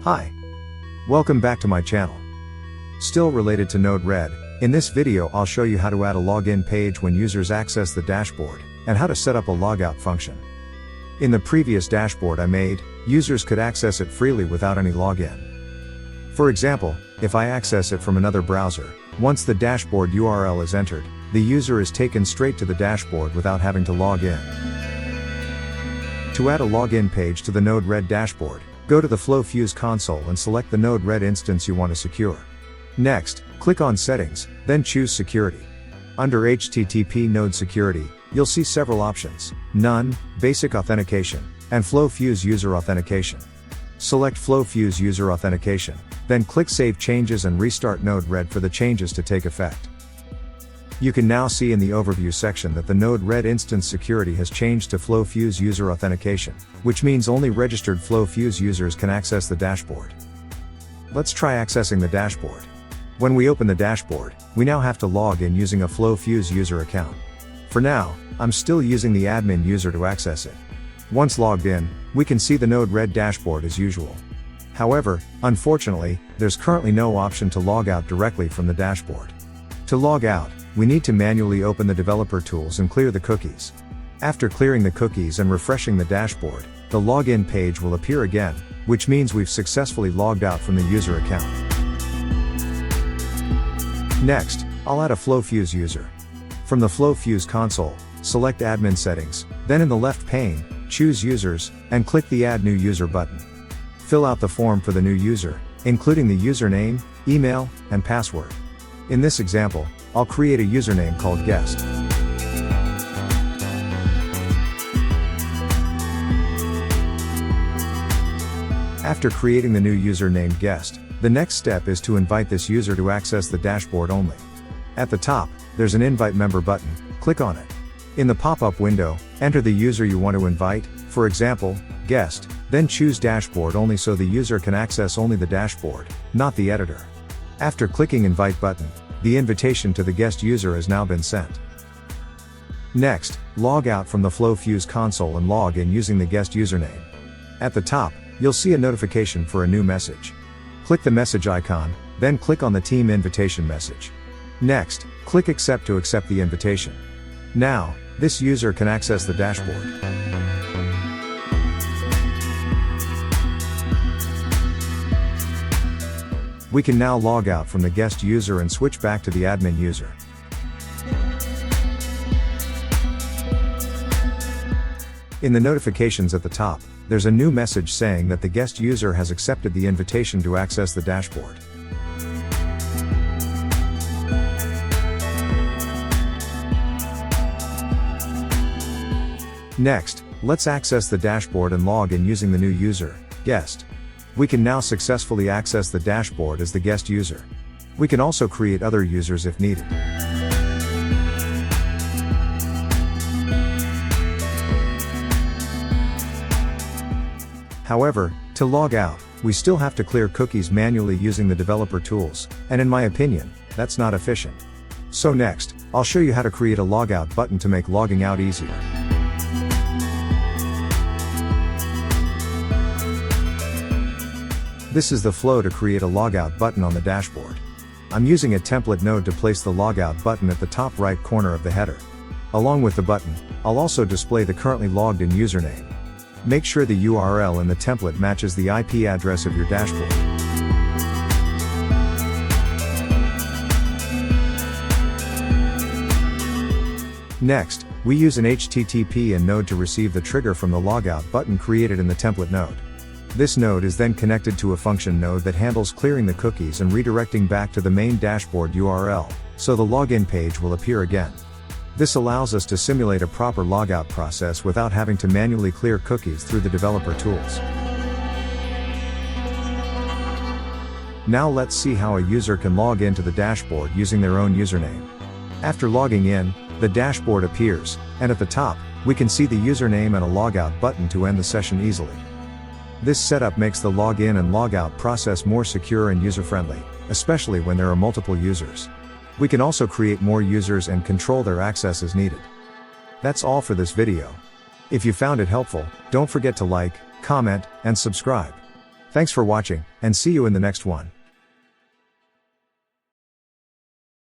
Hi. Welcome back to my channel. Still related to Node-RED, in this video I'll show you how to add a login page when users access the dashboard, and how to set up a logout function. In the previous dashboard I made, users could access it freely without any login. For example, if I access it from another browser, once the dashboard URL is entered, the user is taken straight to the dashboard without having to log in. To add a login page to the Node-RED dashboard, go to the FlowFuse console and select the Node-RED instance you want to secure. Next, click on Settings, then choose Security. Under HTTP Node Security, you'll see several options: None, Basic Authentication, and FlowFuse User Authentication. Select FlowFuse User Authentication, then click Save Changes and restart Node-RED for the changes to take effect. You can now see in the Overview section that the Node-RED instance security has changed to FlowFuse User Authentication, which means only registered FlowFuse users can access the dashboard. Let's try accessing the dashboard. When we open the dashboard, we now have to log in using a FlowFuse user account. For now, I'm still using the admin user to access it. Once logged in, we can see the Node-RED dashboard as usual. However, unfortunately, there's currently no option to log out directly from the dashboard. To log out, we need to manually open the developer tools and clear the cookies. After clearing the cookies and refreshing the dashboard, the login page will appear again, which means we've successfully logged out from the user account. Next, I'll add a FlowFuse user. From the FlowFuse console, select Admin Settings, then in the left pane, choose Users, and click the Add New User button. Fill out the form for the new user, including the username, email, and password. In this example, I'll create a username called Guest. After creating the new user named Guest, the next step is to invite this user to access the dashboard only. At the top, there's an Invite Member button, click on it. In the pop-up window, enter the user you want to invite, for example, Guest, then choose Dashboard Only so the user can access only the dashboard, not the editor. After clicking Invite button, the invitation to the guest user has now been sent. Next, log out from the FlowFuse console and log in using the guest username. At the top, you'll see a notification for a new message. Click the message icon, then click on the team invitation message. Next, click Accept to accept the invitation. Now, this user can access the dashboard. We can now log out from the guest user and switch back to the admin user. In the notifications at the top, there's a new message saying that the guest user has accepted the invitation to access the dashboard. Next, let's access the dashboard and log in using the new user, Guest. We can now successfully access the dashboard as the guest user. We can also create other users if needed. However, to log out, we still have to clear cookies manually using the developer tools, and in my opinion, that's not efficient. So next, I'll show you how to create a logout button to make logging out easier. This is the flow to create a logout button on the dashboard. I'm using a template node to place the logout button at the top right corner of the header. Along with the button, I'll also display the currently logged in username. Make sure the URL in the template matches the IP address of your dashboard. Next, we use an HTTP and node to receive the trigger from the logout button created in the template node. This node is then connected to a function node that handles clearing the cookies and redirecting back to the main dashboard URL, so the login page will appear again. This allows us to simulate a proper logout process without having to manually clear cookies through the developer tools. Now let's see how a user can log into the dashboard using their own username. After logging in, the dashboard appears, and at the top, we can see the username and a logout button to end the session easily. This setup makes the login and logout process more secure and user-friendly, especially when there are multiple users. We can also create more users and control their access as needed. That's all for this video. If you found it helpful, don't forget to like, comment, and subscribe. Thanks for watching, and see you in the next one.